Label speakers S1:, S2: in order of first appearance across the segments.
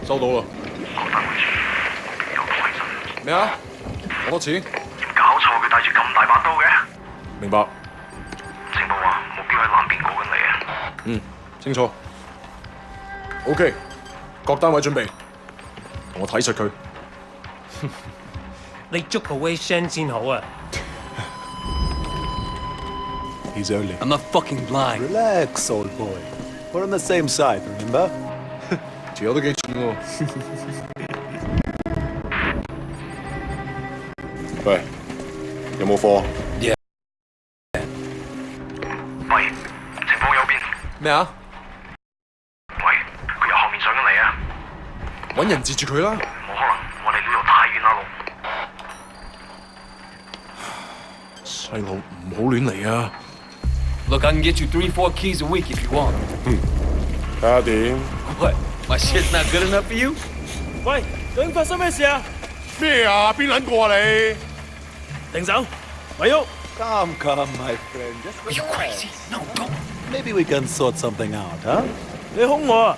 S1: 收到啦。咩啊？好多錢？
S2: 搞錯，佢帶住咁大把刀嘅。
S1: 明白。
S2: 情報話目標喺南邊過緊嚟啊。
S1: 嗯，清楚。OK， 各單位準備，同我睇實佢。
S3: 你捉個 Wei Shen 先好啊。
S4: He's only.
S5: I'm not fucking blind.
S4: Relax, old boy. We're on the same side, remember?
S1: 條友都幾蠢喎。喂，有冇貨？
S2: 喂，情況有變。
S1: 咩啊？
S2: 喂，佢由後面上緊嚟啊！
S1: 揾人截住佢啦！
S2: 冇可能，我哋呢度太遠啦，路。
S1: 細路唔好亂嚟啊！
S5: Look, I can get you 3-4 keys a week if you want.
S1: 睇下點？
S5: What? My shit's not good enough for you?
S3: 喂，究竟發生咩事啊？
S1: 咩啊？邊撚個啊你？
S3: 停手，咪喐！
S4: Come, my friend. Just
S5: Are you crazy? No, don't.
S4: Maybe we can sort something out, huh?
S3: 你兇我啊！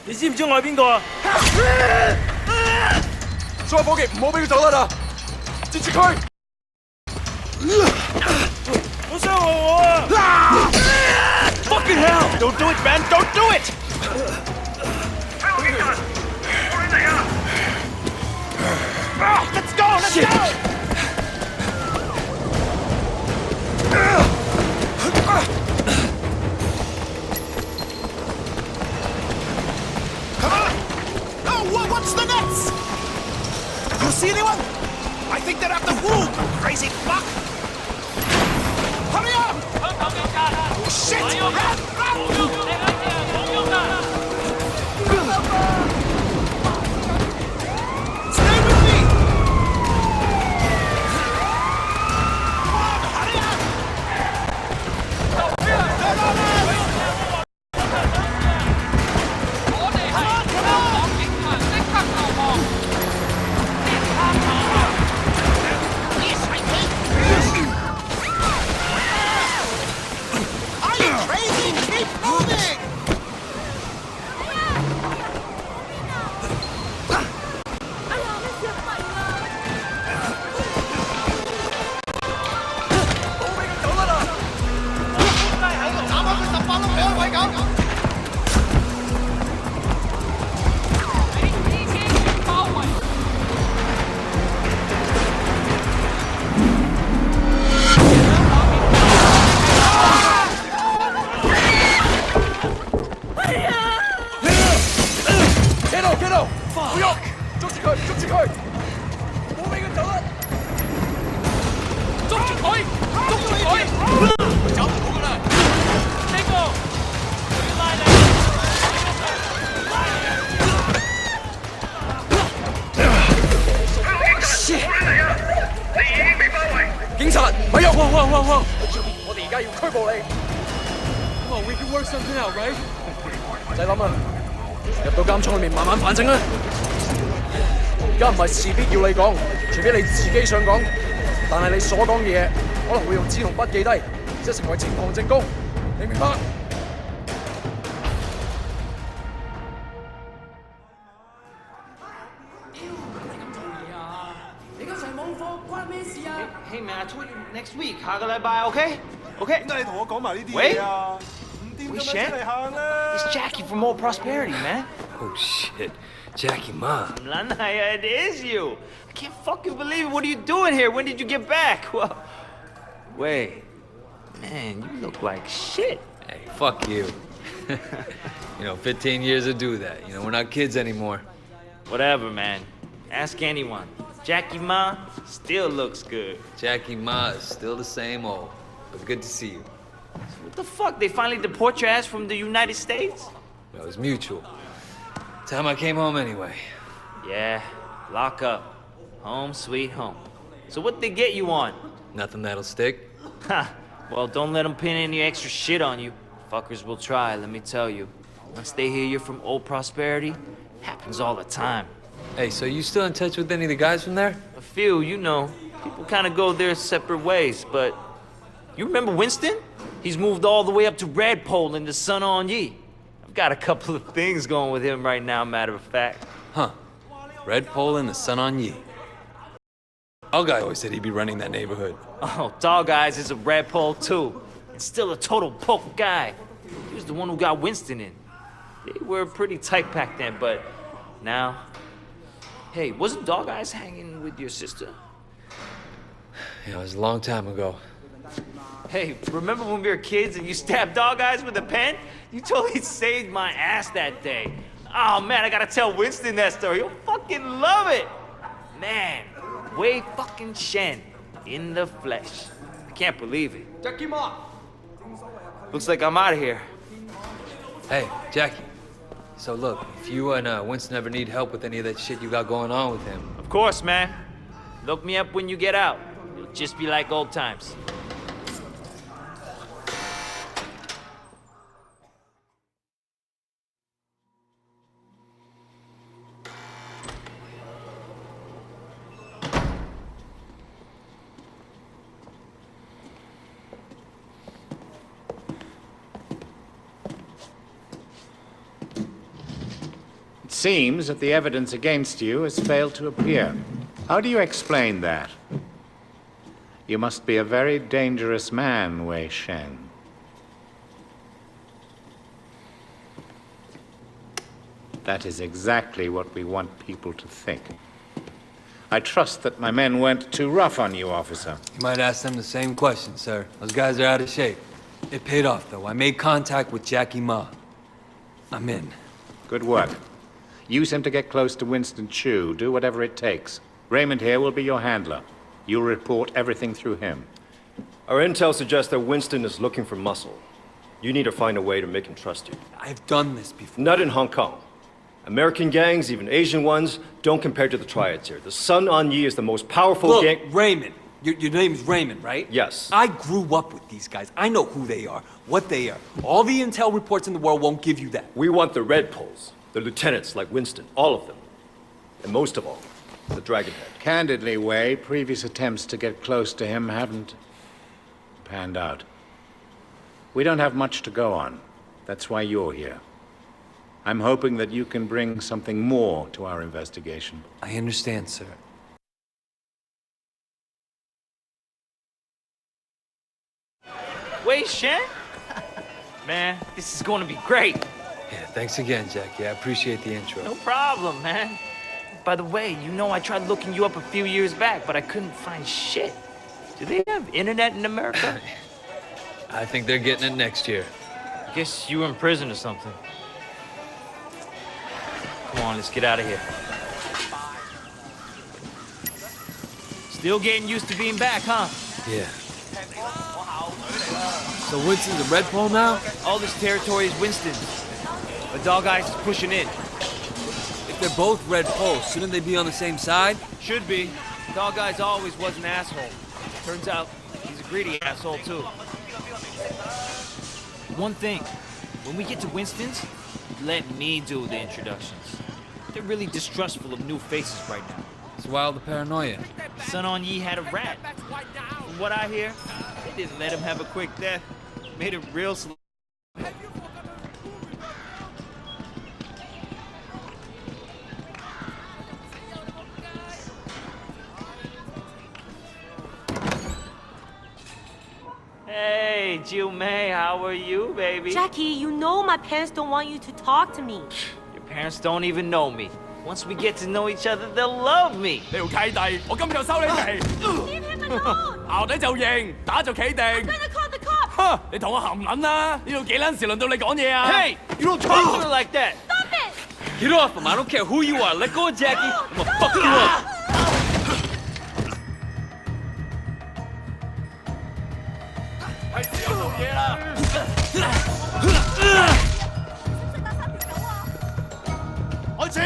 S3: 你知唔知我係邊個啊？
S1: 所有伙計唔好俾佢走得啦！截住佢！
S3: 好傷害我啊 ！Fucking hell! Don't do it, man! Don't do it!
S2: 喺我面前，我亂嚟啊
S3: Let's go! Let's go!
S6: Come on! Oh, what's the nets? You see anyone? I think they're at the wall, crazy fuck! Hurry up! Oh, shit! Run! Stay with me! Hurry up! Are you crazy? Keep moving!
S1: 警察，咪喐！我哋而家要拘捕你。
S5: Come on, we can work something out, right?
S1: 唔使諗啦，入到監倉裏面慢慢反省啦。而家唔係事必要你講，除非你自己想講。但係你所講嘅嘢可能會用紙同筆記低，即係成為呈堂證供。你明白？Hey
S7: man, I told you next week. 下個禮拜 OK? OK?
S8: 點解你同我講埋呢啲
S7: 喂
S8: 嘢啊？唔掂咁樣出嚟行啦！
S7: It's Jackie from Old Prosperity, man.
S5: Oh shit. Jackie Ma.
S7: Lanaya, it is you. I can't fucking believe it. What are you doing here? When did you get back? Well, wait. Man, you look like shit.
S5: Hey, fuck you. 15 years to do that. We're not kids anymore.
S7: Whatever, man. Ask anyone. Jackie Ma still looks good.
S5: Jackie Ma is still the same old. But good to see you.
S7: What the fuck? They finally deport your ass from the United States?
S5: It was mutual. Time I came home anyway.
S7: Yeah, lock up. Home sweet home. So what they get you on?
S5: Nothing that'll stick.
S7: Ha! Well, don't let them pin any extra shit on you. Fuckers will try, let me tell you. Once they hear you're from Old Prosperity, happens all the time.
S5: Hey, so you still in touch with any of the guys from there?
S7: A few, you know. People kind of go their separate ways, but... You remember Winston? He's moved all the way up to Redpole in the Sun On Yee. I've got a couple of things going with him right now, matter of fact.
S5: Huh. Red Pole and the Sun on Yi. Our guy always said he'd be running that neighborhood.
S7: Oh, Dog Eyes is a red pole too. And still a total poke guy. He was the one who got Winston in. They were pretty tight back then, but now... Hey, wasn't Dog Eyes hanging with your sister?
S5: Yeah, it was a long time ago.
S7: Hey, remember when we were kids and you stabbed Dog Eyes with a pen? You totally saved my ass that day. Oh man, I gotta tell Winston that story. He'll fucking love it. Man, Wei fucking Shen in the flesh. I can't believe it.
S1: Jackie Ma!
S7: Looks like I'm out of here.
S5: Hey, Jackie. So look, if you and Winston ever need help with any of that shit you got going on with him...
S7: Of course, man. Look me up when you get out. It'll just be like old times.
S9: It seems that the evidence against you has failed to appear. How do you explain that? You must be a very dangerous man, Wei Shen. That is exactly what we want people to think. I trust that my men weren't too rough on you, officer.
S5: You might ask them the same question, sir. Those guys are out of shape. It paid off, though. I made contact with Jackie Ma. I'm in.
S9: Good work. Use him to get close to Winston Chu. Do whatever it takes. Raymond here will be your handler. You'll report everything through him.
S10: Our intel suggests that Winston is looking for muscle. You need to find a way to make him trust you.
S5: I've done this before.
S10: Not in Hong Kong. American gangs, even Asian ones, don't compare to the triads here. The Sun On Yi is the most powerful gang...
S5: Look, Raymond. Your name is Raymond, right?
S10: Yes.
S5: I grew up with these guys. I know who they are, what they are. All the intel reports in the world won't give you that.
S10: We want the Red Poles, the lieutenants like Winston, all of them. And most of all, the Dragonhead.
S9: Candidly, Wei, previous attempts to get close to him haven't panned out. We don't have much to go on. That's why you're here. I'm hoping that you can bring something more to our investigation.
S5: I understand, sir.
S7: Wei Shen? Man, this is going to be great.
S5: Yeah, thanks again, Jackie. I appreciate the intro.
S7: No problem, man. By the way, you know I tried looking you up a few years back, but I couldn't find shit. Do they have internet in America?
S5: I think they're getting it next year.
S7: Guess you were in prison or something. Come on, let's get out of here. Still getting used to being back, huh?
S5: Yeah. So Winston's a red pole now?
S7: All this territory is Winston's. But Dog Eyes is pushing in.
S5: If they're both red poles, shouldn't they be on the same side?
S7: Should be. Dog Eyes always was an asshole. Turns out he's a greedy asshole too. One thing, when we get to Winston's, let me do the introductions. They're really distrustful of new faces right now.
S5: It's wild, the paranoia.
S7: Sun On Yi had a rat. From what I hear, they didn't let him have a quick death. Made it real slow. Hey, Jiu Mei, how are you, baby?
S11: Jackie, you know my parents don't want you to talk to me.
S7: Your parents don't even know me. Once we get to know each other, they'll love me.
S1: 呢條契弟，我今日就收你皮。
S11: Leave him alone!
S1: 淆底就認，打就企定。
S11: I'm gonna call the cops!
S1: 哼！你同我含撚啦！呢度幾撚時輪到你講嘢啊？
S7: Hey, you don't talk to her like that.
S11: Stop it!
S5: Get off him! I don't care who you are. Let go of Jackie. I'm gonna fuck you up.
S1: 係時候做嘢啦！開始！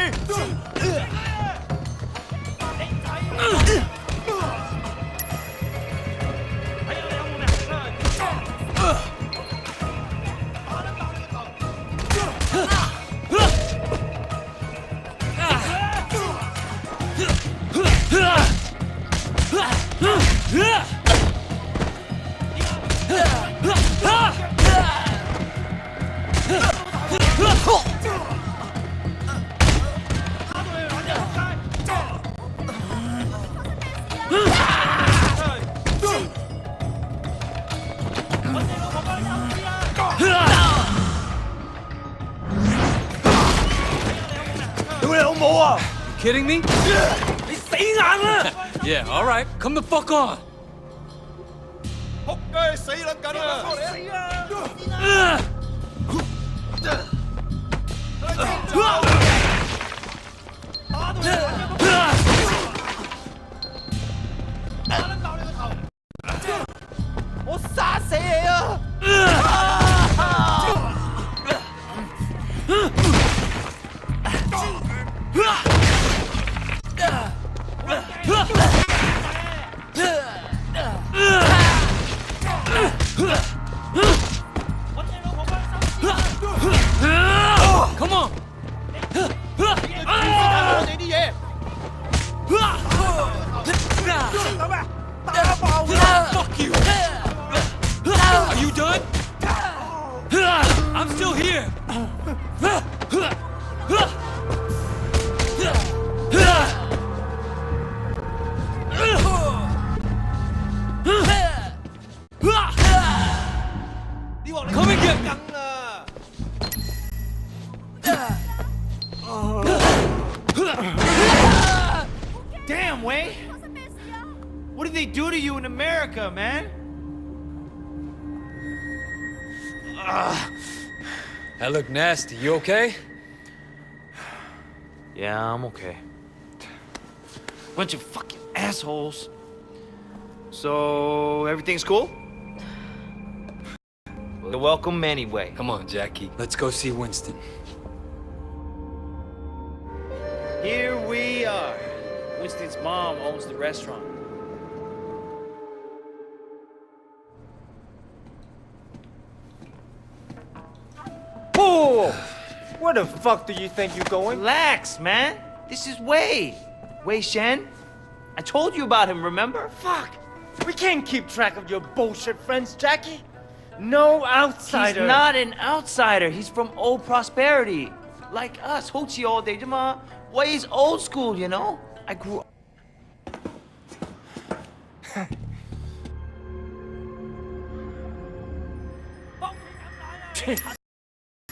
S11: Stop
S5: You kidding me? Yeah, all right. Come the fuck on. Come on. Fuck you. Are you done? I'm still here. Come and get me.
S7: Damn, Wayne! What did they do to you in America, man?
S5: That looked nasty. You okay?
S7: Yeah, I'm okay. Bunch of fucking assholes. So, everything's cool? You're welcome anyway.
S5: Come on, Jackie. Let's go see Winston.
S7: Here we are. Winston's mom owns the restaurant.
S12: Whoa! Where the fuck do you think you're going?
S7: Relax, man. This is Wei. Wei Shen. I told you about him, remember?
S12: Fuck! We can't keep track of your bullshit friends, Jackie. No outsider.
S7: He's not an outsider. He's from old prosperity. Like us. Hochi all day. Wei's old school, you know? I grew up.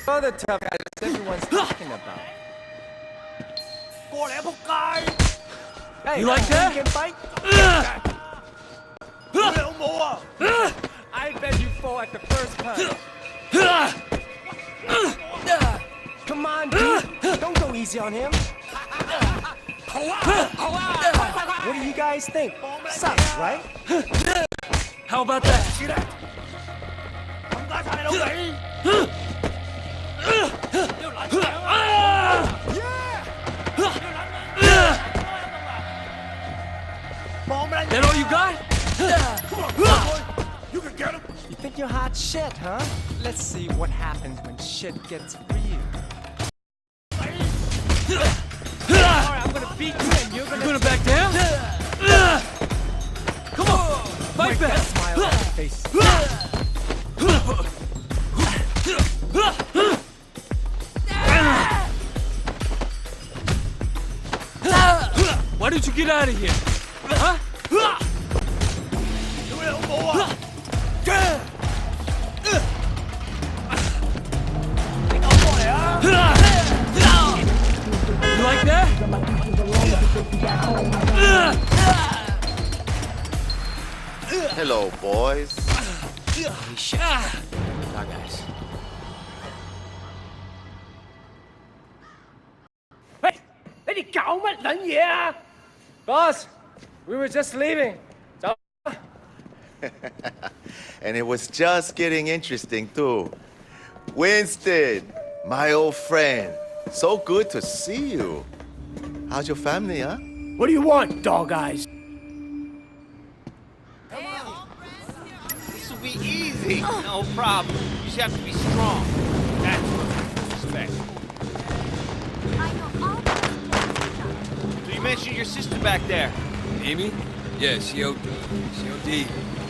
S12: Other tough guys everyone's talking about. Hey,
S5: You like that?
S12: Can fight? I bet you fall at the first punch. Come on, dude. Don't go easy on him. What do you guys think? Sucks, right?
S5: How about that? That all you got?
S12: You can get him. You think you're hot shit, huh? Let's see what happens when shit gets real. Alright, I'm gonna beat you and you're gonna
S5: back down? Come on, fight back.
S12: smile on your face.
S5: Why don't you get out of here? Huh? You like that?
S13: Hello, boys.
S12: guys. Boss, we were just leaving.
S13: And it was just getting interesting, too. Winston, my old friend. So good to see you. How's your family, huh?
S12: What do you want, dog eyes?
S7: This will be easy. No problem. You just have to be strong. That's respect. So you mentioned your sister back there.
S5: Amy? Yeah, she OD'd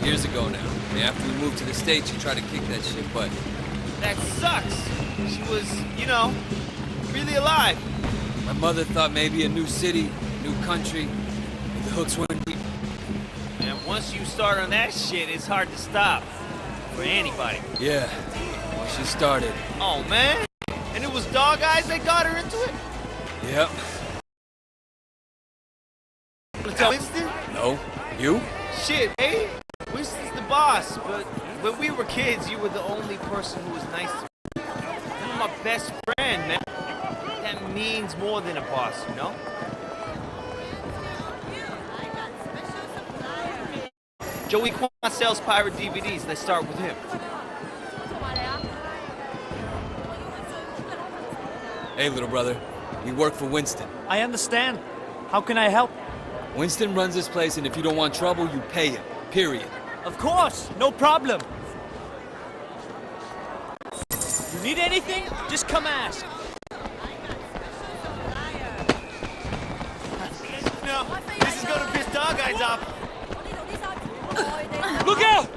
S5: years ago now. I mean, after we moved to the States, she tried to kick that shit butt.
S7: That sucks. She was, you know, really alive.
S5: My mother thought maybe a new city, new country, the hooks went deep.
S7: And once you start on that shit, it's hard to stop. For anybody.
S5: Yeah, well, she started.
S7: Oh, man. And it was Dog Eyes that got her into it?
S5: Yep.
S7: Winston?
S5: No. You?
S7: Shit, eh? Winston's the boss, but when we were kids, you were the only person who was nice to me. You're my best friend, man. That means more than a boss, you know? Joey Kwan sells pirate DVDs. Let's start with him.
S5: Hey, little brother. We work for Winston.
S14: I understand. How can I help?
S5: Winston runs this place, and if you don't want trouble, you pay him. Period.
S14: Of course, no problem. You need anything? Just come ask.
S7: No, this is gonna piss dog eyes off.
S14: Look out!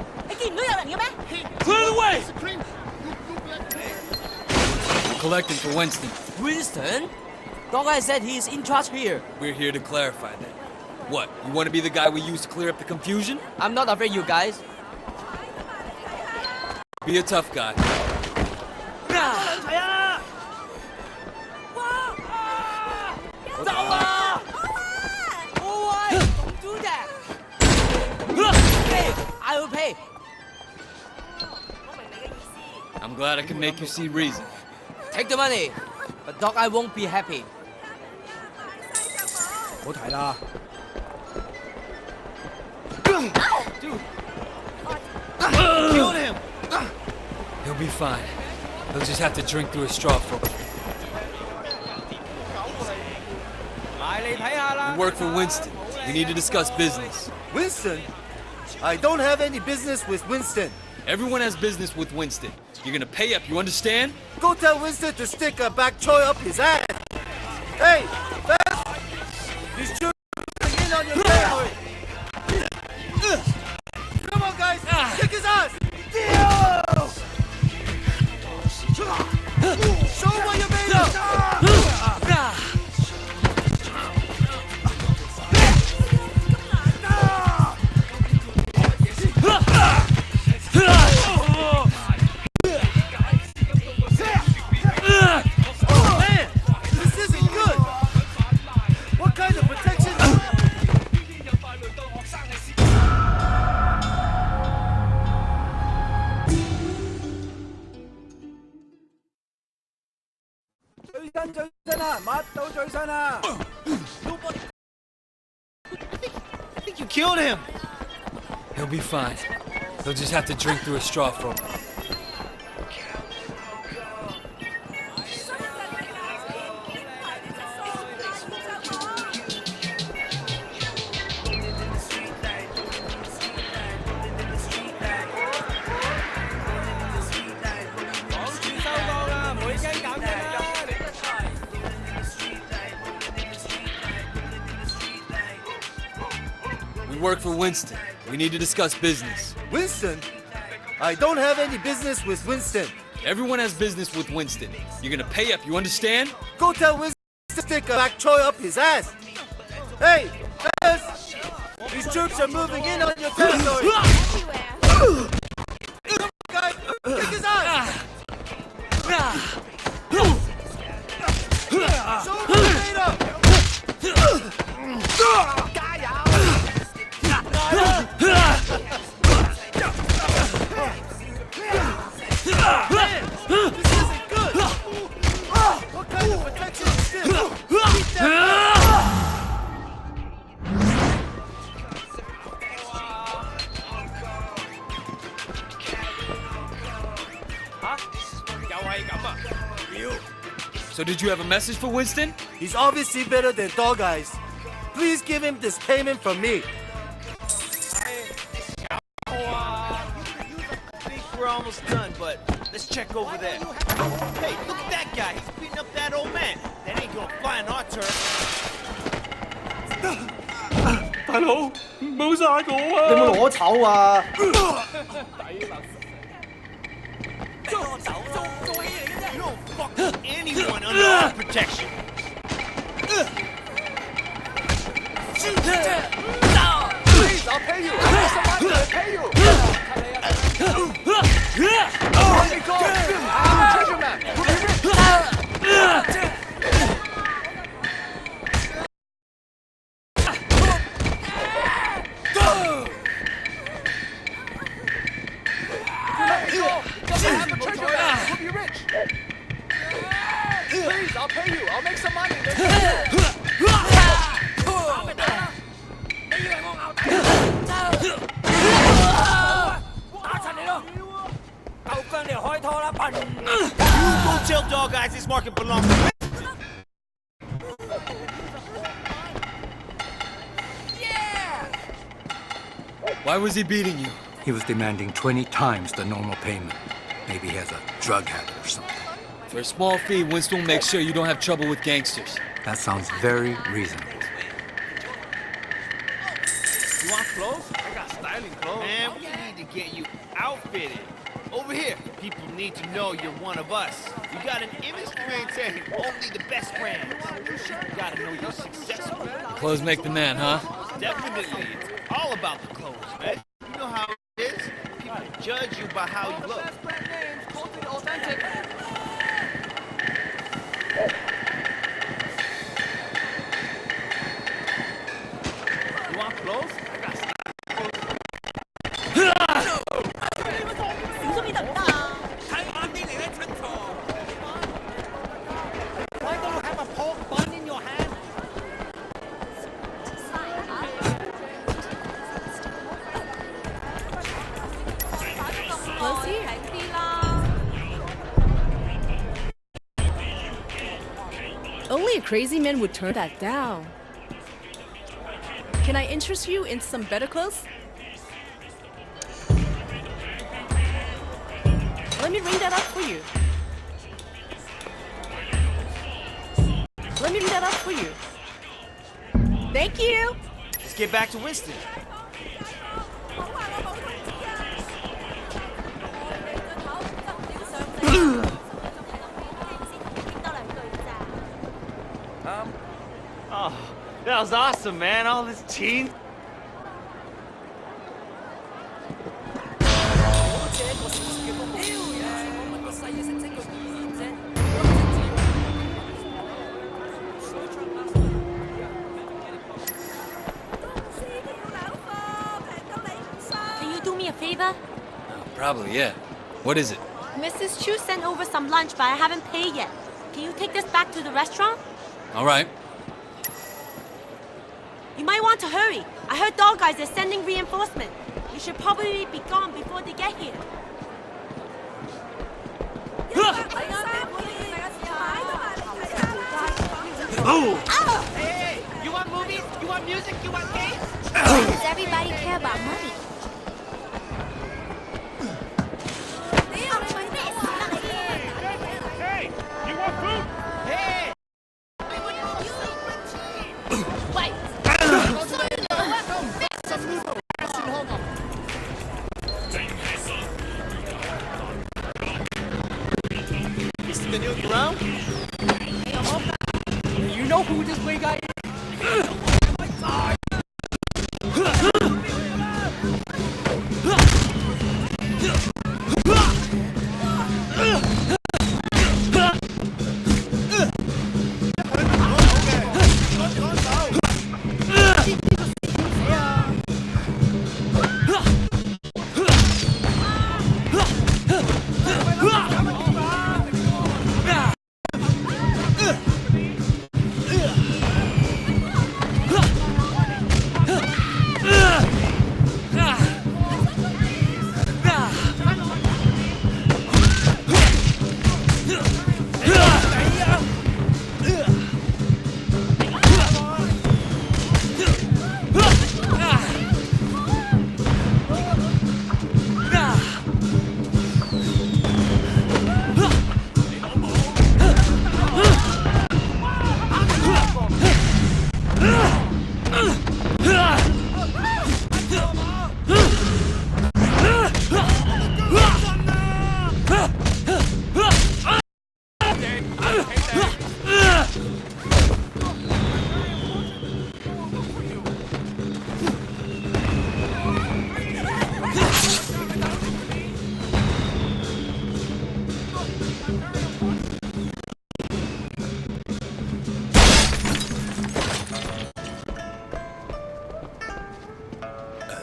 S14: Clear the way!
S5: I'm collecting for Winston.
S12: Winston? Dog Eye said he's in charge here.
S5: We're here to clarify that. What, you want to be the guy we use to clear up the confusion?
S12: I'm not afraid, you guys.
S5: Be a tough guy.
S12: Don't do that! Hey, I will pay.
S5: I'm glad I can make you see reason.
S12: Take the money, but Dog Eye won't be happy.
S1: 好睇啦。
S7: Killed him!
S5: He'll be fine. He'll just have to drink through a straw for a We work for Winston. We need to discuss business.
S8: Winston? I don't have any business with Winston.
S5: Everyone has business with Winston. You're gonna pay up, you understand?
S8: Go tell Winston to stick a bak choy up his ass. Hey, fast! These children are in on your territory. Come on, guys, kick his ass! Show him what you're made of!
S7: I think you killed him.
S5: He'll be fine. He'll just have to drink through a straw for a while. We work for Winston. We need to discuss business.
S8: Winston? I don't have any business with Winston.
S5: Everyone has business with Winston. You're gonna pay up, you understand?
S8: Go tell Winston to stick a bak choy up his ass. Hey, fellas! These troops are moving in on your territory. Come on, guys, kick his ass! Show him what you're made of! This isn't good! What kind of protection is this? Keep that
S5: So did you have a message for Winston?
S8: He's obviously better than Dog Eyes. Please give him this payment from me.
S7: I think we're almost done, but let's check over there. Hey, look at that guy. He's beating up that old man. That ain't gonna fly on our turf.
S3: 大佬，唔好殺我啊！
S1: 你有冇攞籌啊？
S7: You don't fuck with anyone under our protection.
S1: Please, I'll pay you. I'll pay you. Treasure map.
S5: Why was he beating you?
S15: He was demanding 20 times the normal payment. Maybe he has a drug habit or something.
S5: For a small fee, Winston will make sure you don't have trouble with gangsters.
S15: That sounds very reasonable.
S3: You want clothes? I got styling clothes. Man, we need to get you outfitted. Over here. People need to know you're one of us. You got an image to maintain. Only the best brands. You gotta know you're successful.
S5: Clothes make the man, huh?
S3: Definitely. It's all about the clothes, man. You know how it is. People judge you by how you look. You want clothes? I got styling clothes.
S8: Why don't you have a pork bun in your hand?
S14: Only a crazy man would turn that down. Can I interest you in some better clothes? Let me ring that up for you. Let me ring that up for you. Thank you.
S3: Let's get back to Winston.
S7: Oh, that was awesome, man. All this cheese.
S11: Can you do me a favor?
S5: Probably, yeah. What is it?
S11: Mrs. Chu sent over some lunch, but I haven't paid yet. Can you take this back to the restaurant?
S5: All right.
S11: You might want to hurry. I heard dog guys are sending reinforcement. You should probably be gone before they get here.
S8: Oh! Hey, you want movies? You want music? You want games?
S11: Does everybody care about money?
S3: Hey, you want food?
S8: Hey!
S3: This is the new ground?
S8: You know who this way guy is?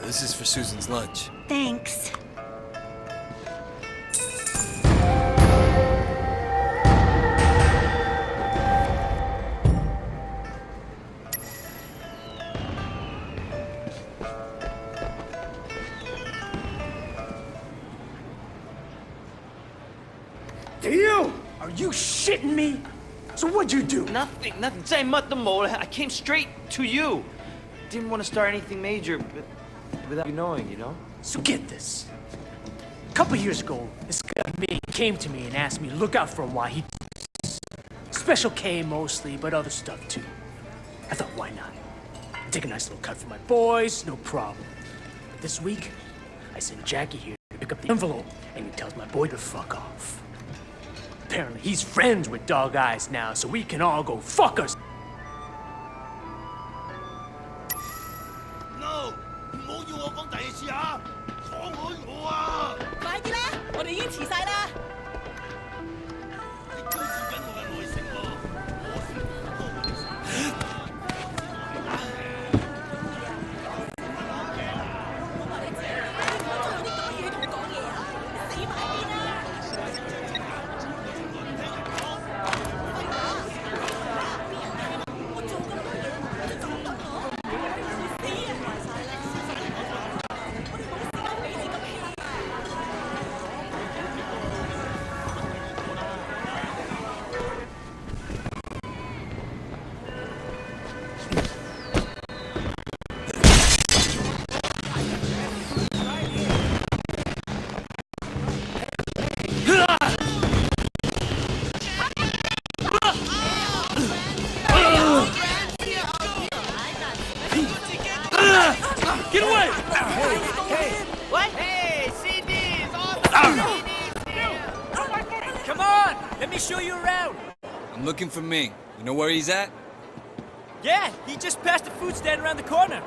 S5: This is for Susan's lunch.
S11: Thanks.
S8: Theo! Are you shitting me? So what'd you do?
S7: Nothing. 在乜都冇. I came straight to you. Didn't want to start anything major, but without you knowing, you know?
S16: So get this. A couple years ago, this guy came to me and asked me to look out for him while he Special K mostly, but other stuff too. I thought, why not? Take a nice little cut for my boys, no problem. But this week, I sent Jackie here to pick up the envelope, and he tells my boy to fuck off. Apparently, he's friends with Dog Eyes now, so we can all go fuck us.
S6: No， 唔好要我講第二次啊！放開我啊！
S14: 快啲啦，我哋已經遲晒啦。
S6: 你挑戰緊我嘅耐性喎！Get
S16: away!
S3: What? Hey, CDs! Awesome!
S16: Come on! Let me show you around!
S5: I'm looking for Ming. You know where he's at?
S16: Yeah, he just passed the food stand around the corner.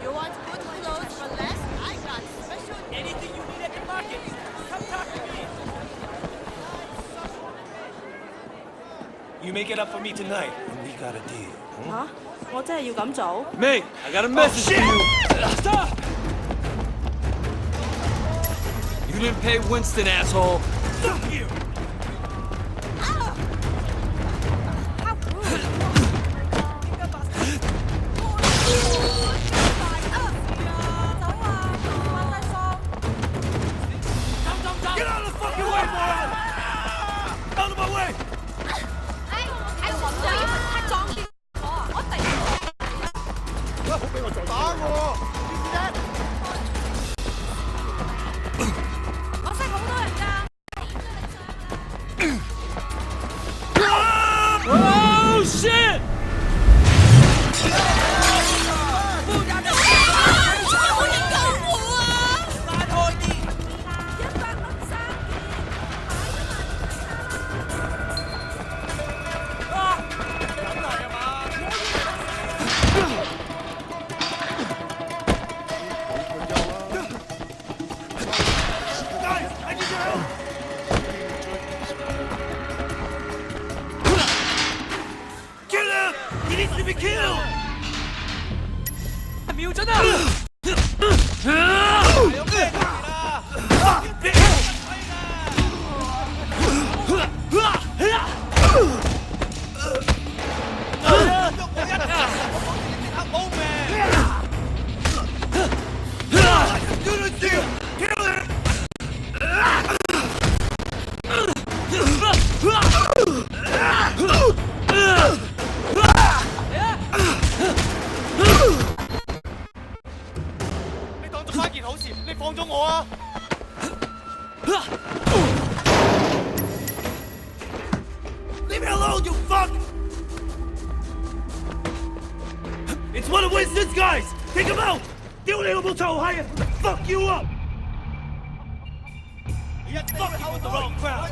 S14: You want good clothes for less? I got special.
S16: Anything you need at the market, come talk to me.
S6: You make it up for me tonight, and we got a deal.
S11: 吓？我真係要咁做？
S5: Ming, I got a message for you.
S16: Stop!
S5: You didn't pay Winston, asshole.
S6: Fuck you! Get out of the fucking way, moron! Out of my way!
S14: 係黃隊黑撞見我突然
S6: 喂，好俾我撞打我！
S14: 我識好多人㗎。
S16: Oh shit! 瞄準啊！
S6: 你放咗我啊 ！Leave me alone, you fuck! It's one of Winston's guys! Take him out! 屌你老母臭閪啊 ！Fuck you up! You fucking with the wrong crowd!